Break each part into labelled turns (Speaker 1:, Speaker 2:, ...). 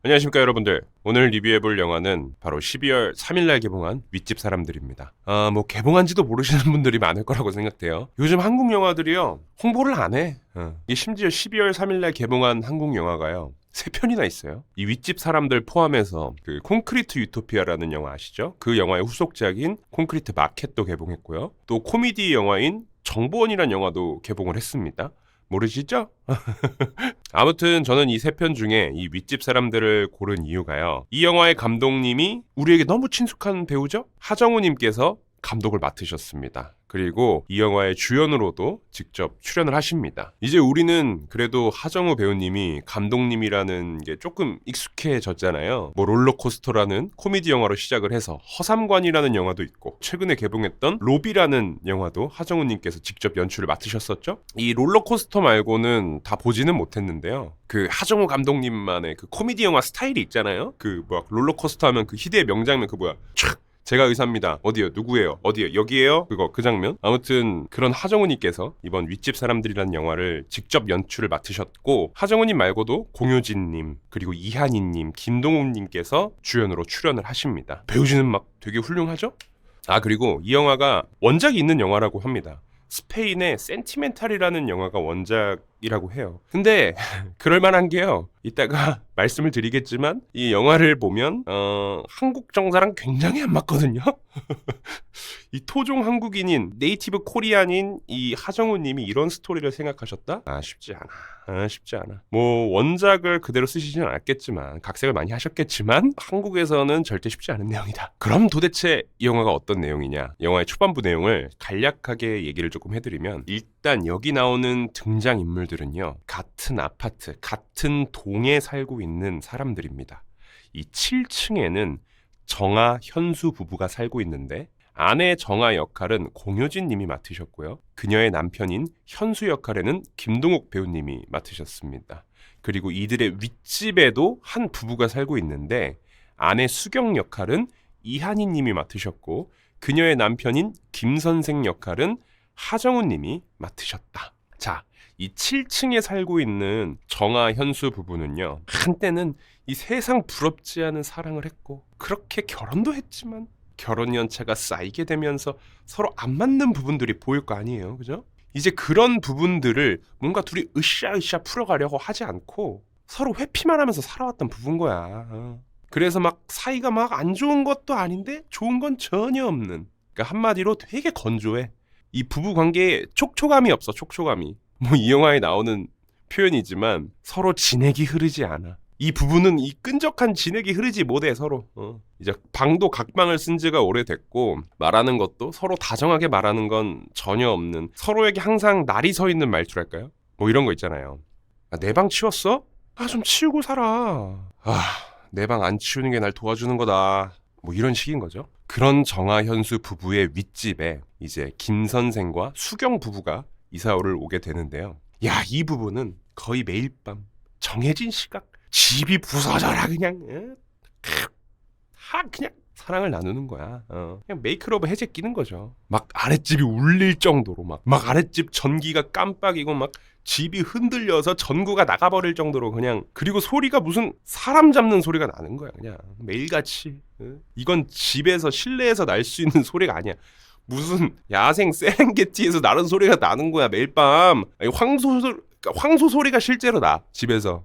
Speaker 1: 안녕하십니까 여러분들. 오늘 리뷰해볼 영화는 바로 12월 3일날 개봉한 윗집 사람들입니다. 개봉한 지도 모르시는 분들이 많을 거라고 생각돼요. 요즘 한국 영화들이요 홍보를 안 해. 이게 심지어 12월 3일날 개봉한 한국 영화가요 3편이나 있어요. 이 윗집 사람들 포함해서 그 콘크리트 유토피아라는 영화 아시죠? 그 영화의 후속작인 콘크리트 마켓도 개봉했고요. 또 코미디 영화인 정보원이라는 영화도 개봉을 했습니다. 모르시죠? 아무튼 저는 이 3편 중에 이 윗집 사람들을 고른 이유가요. 이 영화의 감독님이 우리에게 너무 친숙한 배우죠? 하정우님께서 감독을 맡으셨습니다. 그리고 이 영화의 주연으로도 직접 출연을 하십니다. 이제 우리는 그래도 하정우 배우님이 감독님이라는 게 조금 익숙해졌잖아요. 롤러코스터라는 코미디 영화로 시작을 해서 허삼관이라는 영화도 있고 최근에 개봉했던 로비라는 영화도 하정우님께서 직접 연출을 맡으셨었죠. 이 롤러코스터 말고는 다 보지는 못했는데요. 그 하정우 감독님만의 그 코미디 영화 스타일이 있잖아요. 롤러코스터 하면 그 희대의 명장면 촥 제가 의사입니다. 어디요? 누구예요? 어디요? 여기에요? 그 장면? 아무튼 그런 하정우님께서 이번 윗집 사람들이라는 영화를 직접 연출을 맡으셨고 하정우님 말고도 공효진님 그리고 이한희님, 김동욱님께서 주연으로 출연을 하십니다. 배우진은 막 되게 훌륭하죠? 그리고 이 영화가 원작이 있는 영화라고 합니다. 스페인의 센티멘탈이라는 영화가 원작이라고 해요. 근데 그럴만한 게요. 이따가 말씀을 드리겠지만 이 영화를 보면 한국 정서랑 굉장히 안 맞거든요. 이 토종 한국인인 네이티브 코리안인 이 하정우님이 이런 스토리를 생각하셨다? 쉽지 않아. 원작을 그대로 쓰시지는 않았겠지만 각색을 많이 하셨겠지만 한국에서는 절대 쉽지 않은 내용이다. 그럼 도대체 이 영화가 어떤 내용이냐? 영화의 초반부 내용을 간략하게 얘기를 조금 해드리면 일단 여기 나오는 등장인물들은요. 같은 아파트, 같은 동에 살고 있는 사람들입니다. 이 7층에는 정아, 현수 부부가 살고 있는데 아내 정아 역할은 공효진 님이 맡으셨고요. 그녀의 남편인 현수 역할에는 김동욱 배우님이 맡으셨습니다. 그리고 이들의 윗집에도 한 부부가 살고 있는데 아내 수경 역할은 이한희 님이 맡으셨고 그녀의 남편인 김 선생 역할은 하정우 님이 맡으셨다. 자, 이 7층에 살고 있는 정아 현수 부부는요. 한때는 이 세상 부럽지 않은 사랑을 했고 그렇게 결혼도 했지만 결혼 연차가 쌓이게 되면서 서로 안 맞는 부분들이 보일 거 아니에요. 그죠? 이제 그런 부분들을 뭔가 둘이 으쌰으쌰 풀어가려고 하지 않고 서로 회피만 하면서 살아왔던 부부인 거야. 그래서 막 사이가 막 안 좋은 것도 아닌데 좋은 건 전혀 없는. 그러니까 한마디로 되게 건조해. 이 부부 관계에 촉촉함이 없어. 촉촉함이. 이 영화에 나오는 표현이지만 서로 진액이 흐르지 않아. 이 부부는 이 끈적한 진액이 흐르지 못해 서로. 이제 방도 각방을 쓴 지가 오래됐고 말하는 것도 서로 다정하게 말하는 건 전혀 없는 서로에게 항상 날이 서 있는 말투랄까요? 이런 거 있잖아요. 내 방 치웠어? 좀 치우고 살아. 내 방 안 치우는 게 날 도와주는 거다. 이런 식인 거죠. 그런 정아 현수 부부의 윗집에 이제 김 선생과 수경 부부가 이사를 오게 되는데요. 이 부부는 거의 매일 밤 정해진 시각 집이 부서져라 그냥 그냥 사랑을 나누는 거야. 그냥 메이크업에 해제 끼는 거죠. 막 아랫집이 울릴 정도로 막 아랫집 전기가 깜빡이고 막 집이 흔들려서 전구가 나가버릴 정도로 그냥. 그리고 소리가 무슨 사람 잡는 소리가 나는 거야. 그냥 매일같이. 이건 집에서 실내에서 날 수 있는 소리가 아니야. 무슨 야생 세렝게티에서 나는 소리가 나는 거야 매일 밤. 황소 소리가 실제로 나 집에서.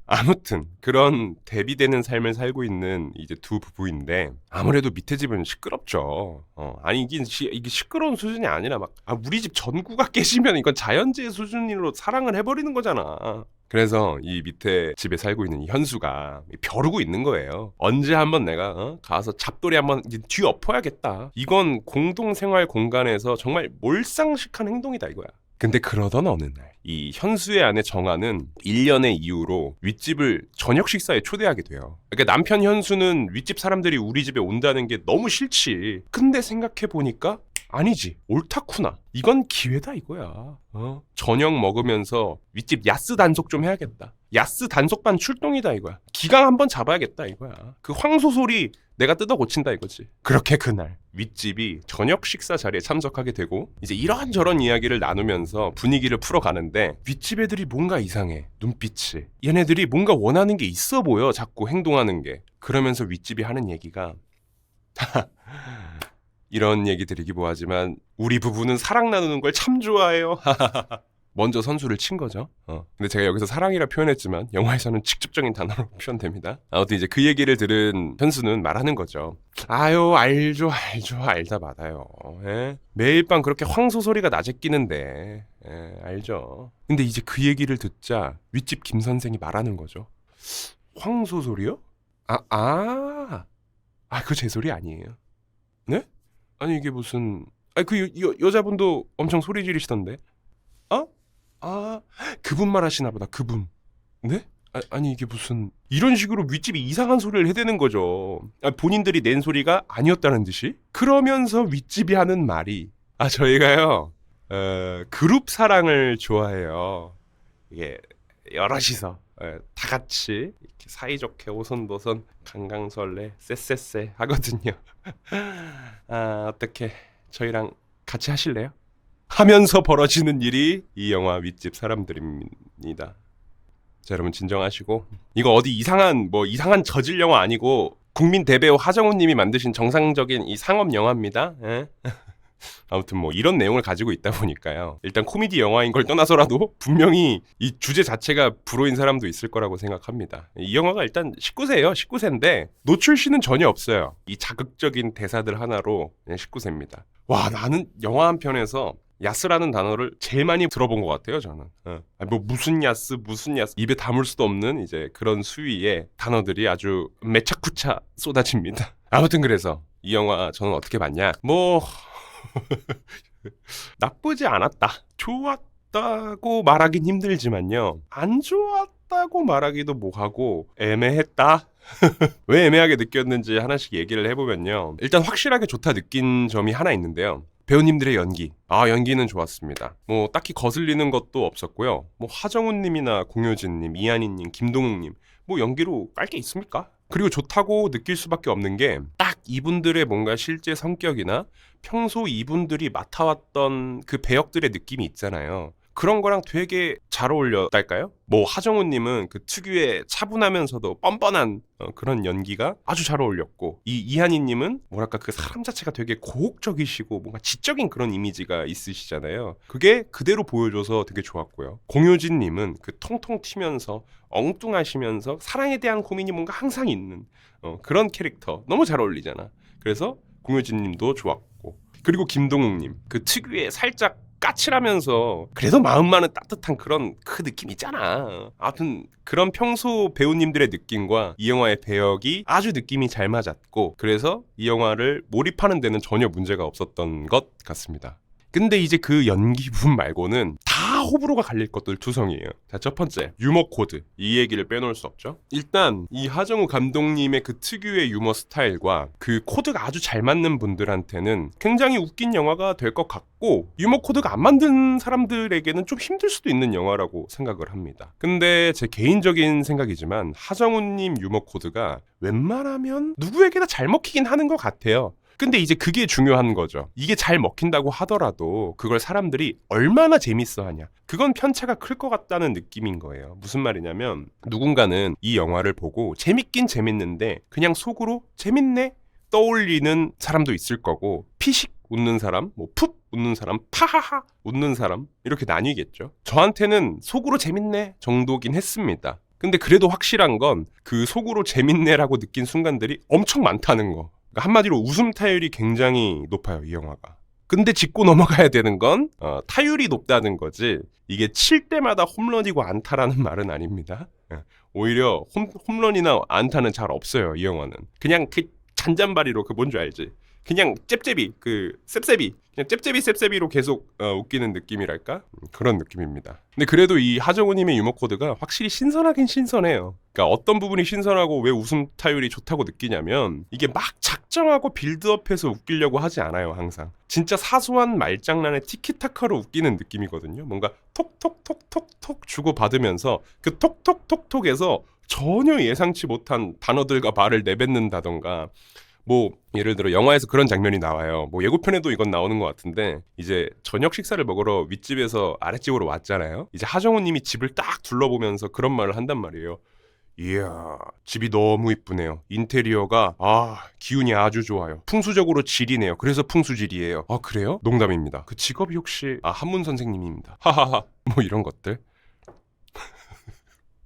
Speaker 1: 아무튼 그런 대비되는 삶을 살고 있는 이제 두 부부인데 아무래도 밑에 집은 시끄럽죠. 이게 시끄러운 수준이 아니라 우리 집 전구가 깨지면 이건 자연재해 수준으로 사랑을 해버리는 거잖아. 그래서 이 밑에 집에 살고 있는 이 현수가 벼르고 있는 거예요. 언제 한번 내가 가서 잡돌이 한번 뒤엎어야겠다. 이건 공동생활 공간에서 정말 몰상식한 행동이다 이거야. 근데 그러던 어느 날 이 현수의 아내 정아는 1년의 이유로 윗집을 저녁 식사에 초대하게 돼요. 그러니까 남편 현수는 윗집 사람들이 우리 집에 온다는 게 너무 싫지. 근데 생각해보니까 아니지. 옳다쿠나. 이건 기회다 이거야. 저녁 먹으면서 윗집 야스 단속 좀 해야겠다. 야스 단속반 출동이다 이거야. 기강 한번 잡아야겠다 이거야. 그 황소 소리 내가 뜯어 고친다 이거지. 그렇게 그날 윗집이 저녁 식사 자리에 참석하게 되고 이제 이런저런 이야기를 나누면서 분위기를 풀어가는데 윗집 애들이 뭔가 이상해. 눈빛이. 얘네들이 뭔가 원하는 게 있어 보여. 자꾸 행동하는 게. 그러면서 윗집이 하는 얘기가 이런 얘기 드리기 뭐하지만 우리 부부는 사랑 나누는 걸 참 좋아해요. 먼저 선수를 친 거죠. 근데 제가 여기서 사랑이라 표현했지만 영화에서는 직접적인 단어로 표현됩니다. 아무튼 이제 그 얘기를 들은 현수는 말하는 거죠. 아유 알죠 알다 받아요. 예? 매일 밤 그렇게 황소 소리가 낮에 끼는데 알죠. 근데 이제 그 얘기를 듣자 윗집 김 선생이 말하는 거죠. 황소 소리요? 그거 제 소리 아니에요. 네? 아니 이게 무슨 그 여자분도 엄청 소리 지르시던데. 그분 말하시나 보다. 그분. 네? 아니 이게 무슨 이런 식으로 윗집이 이상한 소리를 해대는 거죠. 본인들이 낸 소리가 아니었다는 듯이. 그러면서 윗집이 하는 말이 저희가요 그룹 사랑을 좋아해요. 이게 여럿이서 다 같이 이렇게 사이좋게 오손도손 강강설레 쎄쎄쎄 하거든요. 어떻게 저희랑 같이 하실래요? 하면서 벌어지는 일이 이 영화 윗집 사람들입니다. 자, 여러분 진정하시고 이거 어디 이상한 저질 영화 아니고 국민 대배우 하정우 님이 만드신 정상적인 이 상업 영화입니다. 아무튼 이런 내용을 가지고 있다 보니까요. 일단 코미디 영화인 걸 떠나서라도 분명히 이 주제 자체가 불호인 사람도 있을 거라고 생각합니다. 이 영화가 일단 19세예요. 19세인데 노출시는 전혀 없어요. 이 자극적인 대사들 하나로 그냥 19세입니다. 와, 나는 영화 한 편에서 야스라는 단어를 제일 많이 들어본 것 같아요, 저는. 무슨 야스 입에 담을 수도 없는 이제 그런 수위의 단어들이 아주 매차쿠차 쏟아집니다. 아무튼 그래서 이 영화 저는 어떻게 봤냐? 나쁘지 않았다. 좋았다고 말하긴 힘들지만요. 안 좋았다고 말하기도 뭐하고 애매했다. 왜 애매하게 느꼈는지 하나씩 얘기를 해보면요. 일단 확실하게 좋다 느낀 점이 하나 있는데요. 배우님들의 연기. 연기는 좋았습니다. 딱히 거슬리는 것도 없었고요. 하정우님이나 공효진님, 이한희님, 김동욱님 연기로 깔 게 있습니까? 그리고 좋다고 느낄 수밖에 없는 게 딱 이분들의 뭔가 실제 성격이나 평소 이분들이 맡아왔던 그 배역들의 느낌이 있잖아요. 그런 거랑 되게 잘 어울렸달까요? 하정우님은 그 특유의 차분하면서도 뻔뻔한 그런 연기가 아주 잘 어울렸고, 이 이한희님은 뭐랄까 그 사람 자체가 되게 고혹적이시고 뭔가 지적인 그런 이미지가 있으시잖아요. 그게 그대로 보여줘서 되게 좋았고요. 공효진님은 그 통통 튀면서 엉뚱하시면서 사랑에 대한 고민이 뭔가 항상 있는 그런 캐릭터 너무 잘 어울리잖아. 그래서 공효진님도 좋았고, 그리고 김동욱님 그 특유의 살짝 까칠하면서 그래도 마음만은 따뜻한 그런 그 느낌 있잖아. 아무튼 그런 평소 배우님들의 느낌과 이 영화의 배역이 아주 느낌이 잘 맞았고, 그래서 이 영화를 몰입하는 데는 전혀 문제가 없었던 것 같습니다. 근데 이제 그 연기 부분 말고는 다 호불호가 갈릴 것들 투성이에요. 자, 첫 번째, 유머 코드. 이 얘기를 빼놓을 수 없죠. 일단 이 하정우 감독님의 그 특유의 유머 스타일과 그 코드가 아주 잘 맞는 분들한테는 굉장히 웃긴 영화가 될 것 같고, 유머 코드가 안 맞는 사람들에게는 좀 힘들 수도 있는 영화라고 생각을 합니다. 근데 제 개인적인 생각이지만 하정우님 유머 코드가 웬만하면 누구에게나 잘 먹히긴 하는 것 같아요. 근데 이제 그게 중요한 거죠. 이게 잘 먹힌다고 하더라도 그걸 사람들이 얼마나 재밌어 하냐, 그건 편차가 클 것 같다는 느낌인 거예요. 무슨 말이냐면 누군가는 이 영화를 보고 재밌긴 재밌는데 그냥 속으로 재밌네 떠올리는 사람도 있을 거고, 피식 웃는 사람, 푹 웃는 사람, 파하하 웃는 사람, 이렇게 나뉘겠죠. 저한테는 속으로 재밌네 정도긴 했습니다. 근데 그래도 확실한 건 그 속으로 재밌네라고 느낀 순간들이 엄청 많다는 거. 한마디로 웃음 타율이 굉장히 높아요, 이 영화가. 근데 짚고 넘어가야 되는 건 타율이 높다는 거지, 이게 칠 때마다 홈런이고 안타라는 말은 아닙니다. 오히려 홈런이나 안타는 잘 없어요, 이 영화는. 그냥 그 잔잔바리로, 그 뭔지 알지? 그냥 잽잽이, 그 셉셉이 그냥 잽잽이 셉셉이로 계속 웃기는 느낌이랄까? 그런 느낌입니다. 근데 그래도 이 하정우님의 유머 코드가 확실히 신선하긴 신선해요. 그러니까 어떤 부분이 신선하고 왜 웃음 타율이 좋다고 느끼냐면 이게 막 작정하고 빌드업해서 웃기려고 하지 않아요. 항상 진짜 사소한 말장난에 티키타카로 웃기는 느낌이거든요. 뭔가 톡톡톡톡톡 주고받으면서 그 톡톡톡톡에서 전혀 예상치 못한 단어들과 말을 내뱉는다던가, 뭐 예를 들어 영화에서 그런 장면이 나와요. 뭐 예고편에도 이건 나오는 것 같은데, 이제 저녁 식사를 먹으러 윗집에서 아랫집으로 왔잖아요. 이제 하정우님이 집을 딱 둘러보면서 그런 말을 한단 말이에요. 이야, 집이 너무 이쁘네요. 인테리어가 기운이 아주 좋아요. 풍수적으로 질이네요. 그래서 풍수질이에요. 아, 그래요? 농담입니다. 그 직업이 혹시 한문 선생님입니다. 하하하. 뭐 이런 것들.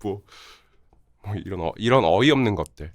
Speaker 1: 뭐 이런 어이없는 것들.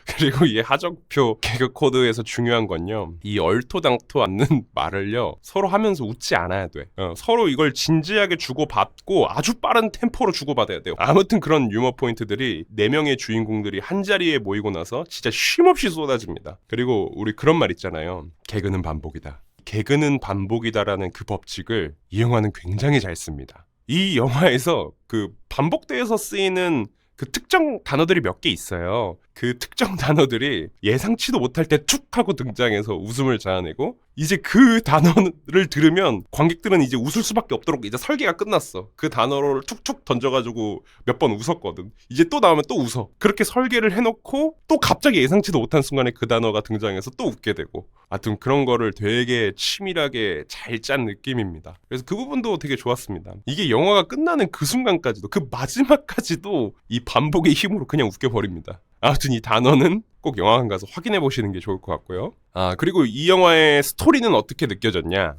Speaker 1: 그리고 이 하정표 개그 코드에서 중요한 건요, 이 얼토당토 않는 말을요 서로 하면서 웃지 않아야 돼. 서로 이걸 진지하게 주고받고 아주 빠른 템포로 주고받아야 돼요. 아무튼 그런 유머 포인트들이 4명의 주인공들이 한자리에 모이고 나서 진짜 쉼없이 쏟아집니다. 그리고 우리 그런 말 있잖아요. 개그는 반복이다. 개그는 반복이다라는 그 법칙을 이 영화는 굉장히 잘 씁니다. 이 영화에서 그 반복돼서 쓰이는 그 특정 단어들이 몇 개 있어요. 그 특정 단어들이 예상치도 못할 때 툭 하고 등장해서 웃음을 자아내고, 이제 그 단어를 들으면 관객들은 이제 웃을 수밖에 없도록 이제 설계가 끝났어. 그 단어를 툭툭 던져가지고 몇 번 웃었거든. 이제 또 나오면 또 웃어. 그렇게 설계를 해놓고 또 갑자기 예상치도 못한 순간에 그 단어가 등장해서 또 웃게 되고, 하여튼 그런 거를 되게 치밀하게 잘 짠 느낌입니다. 그래서 그 부분도 되게 좋았습니다. 이게 영화가 끝나는 그 순간까지도, 그 마지막까지도 이 반복의 힘으로 그냥 웃겨버립니다. 아무튼 이 단어는 꼭 영화관 가서 확인해 보시는 게 좋을 것 같고요. 그리고 이 영화의 스토리는 어떻게 느껴졌냐?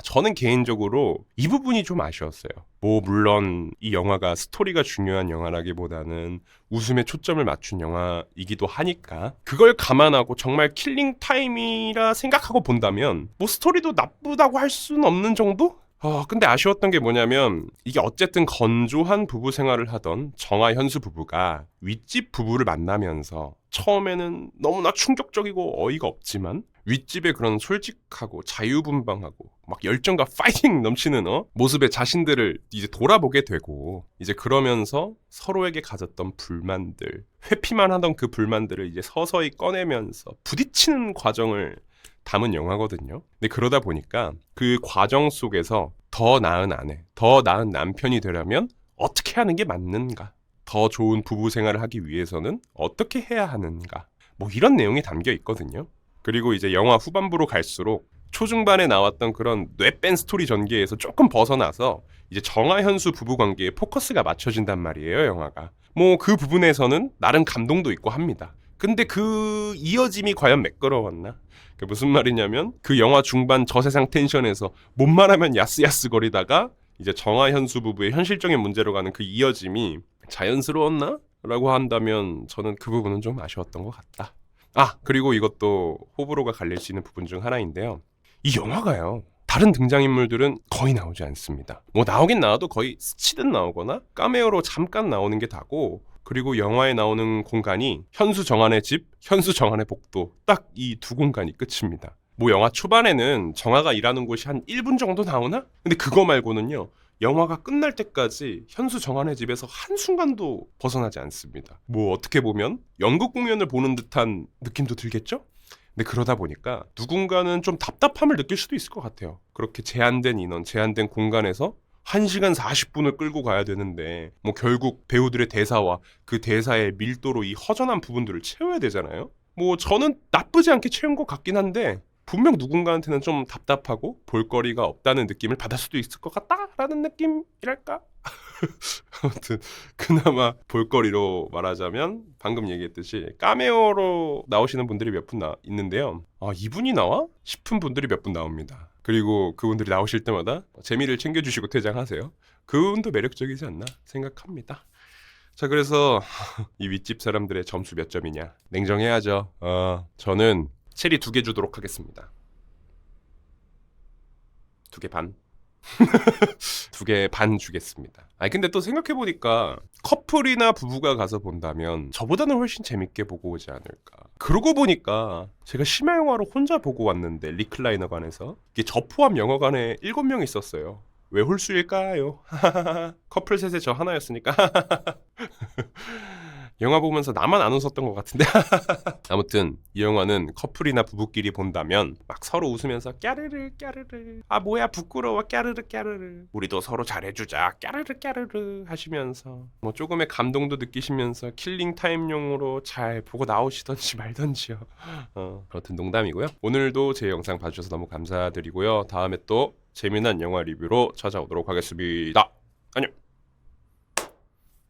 Speaker 1: 저는 개인적으로 이 부분이 좀 아쉬웠어요. 뭐 물론 이 영화가 스토리가 중요한 영화라기보다는 웃음에 초점을 맞춘 영화이기도 하니까 그걸 감안하고 정말 킬링 타임이라 생각하고 본다면 뭐 스토리도 나쁘다고 할 수는 없는 정도? 근데 아쉬웠던 게 뭐냐면, 이게 어쨌든 건조한 부부 생활을 하던 정아 현수 부부가 윗집 부부를 만나면서 처음에는 너무나 충격적이고 어이가 없지만 윗집의 그런 솔직하고 자유분방하고 막 열정과 파이팅 넘치는 모습에 자신들을 이제 돌아보게 되고, 이제 그러면서 서로에게 가졌던 불만들, 회피만 하던 그 불만들을 이제 서서히 꺼내면서 부딪히는 과정을 담은 영화거든요. 근데 그러다 보니까 그 과정 속에서 더 나은 아내, 더 나은 남편이 되려면 어떻게 하는 게 맞는가? 더 좋은 부부 생활을 하기 위해서는 어떻게 해야 하는가? 뭐 이런 내용이 담겨 있거든요. 그리고 이제 영화 후반부로 갈수록 초중반에 나왔던 그런 뇌뺀 스토리 전개에서 조금 벗어나서 이제 정아 현수 부부 관계에 포커스가 맞춰진단 말이에요, 영화가. 뭐 그 부분에서는 나름 감동도 있고 합니다. 근데 그 이어짐이 과연 매끄러웠나? 무슨 말이냐면, 그 영화 중반 저세상 텐션에서 뭔 말하면 야스야스 거리다가 이제 정아 현수 부부의 현실적인 문제로 가는 그 이어짐이 자연스러웠나? 라고 한다면 저는 그 부분은 좀 아쉬웠던 것 같다. 그리고 이것도 호불호가 갈릴 수 있는 부분 중 하나인데요. 이 영화가요, 다른 등장인물들은 거의 나오지 않습니다. 뭐 나오긴 나와도 거의 스치듯 나오거나 카메오로 잠깐 나오는 게 다고, 그리고 영화에 나오는 공간이 현수 정한의 집, 현수 정한의 복도, 딱 이 두 공간이 끝입니다. 뭐 영화 초반에는 정아가 일하는 곳이 한 1분 정도 나오나? 근데 그거 말고는요, 영화가 끝날 때까지 현수 정한의 집에서 한순간도 벗어나지 않습니다. 뭐 어떻게 보면 연극 공연을 보는 듯한 느낌도 들겠죠? 근데 그러다 보니까 누군가는 좀 답답함을 느낄 수도 있을 것 같아요. 그렇게 제한된 인원, 제한된 공간에서 1시간 40분을 끌고 가야 되는데 뭐 결국 배우들의 대사와 그 대사의 밀도로 이 허전한 부분들을 채워야 되잖아요. 뭐 저는 나쁘지 않게 채운 것 같긴 한데, 분명 누군가한테는 좀 답답하고 볼거리가 없다는 느낌을 받을 수도 있을 것 같다라는 느낌이랄까? 아무튼 그나마 볼거리로 말하자면 방금 얘기했듯이 카메오로 나오시는 분들이 몇 분 있는데요. 이분이 나와? 싶은 분들이 몇 분 나옵니다. 그리고 그분들이 나오실 때마다 재미를 챙겨주시고 퇴장하세요. 그분도 매력적이지 않나 생각합니다. 자, 그래서 이 윗집 사람들의 점수 몇 점이냐? 냉정해야죠. 저는 체리 2개 주도록 하겠습니다. 2개 반. 2개 반 주겠습니다. 아니 근데 또 생각해보니까 커플이나 부부가 가서 본다면 저보다는 훨씬 재밌게 보고 오지 않을까. 그러고 보니까 제가 심야 영화로 혼자 보고 왔는데 리클라이너관에서 이게 저 포함 영화관에 7명 있었어요. 왜 홀수일까요? 커플 셋에 저 하나였으니까. 영화 보면서 나만 안 웃었던 것 같은데. 아무튼 이 영화는 커플이나 부부끼리 본다면 막 서로 웃으면서 까르르 까르르, 아 뭐야 부끄러워 까르르 까르르, 우리도 서로 잘해주자 까르르 까르르 하시면서 뭐 조금의 감동도 느끼시면서 킬링 타임용으로 잘 보고 나오시던지 말던지요. 그렇든 농담이고요. 오늘도 제 영상 봐주셔서 너무 감사드리고요. 다음에 또 재미난 영화 리뷰로 찾아오도록 하겠습니다. 안녕.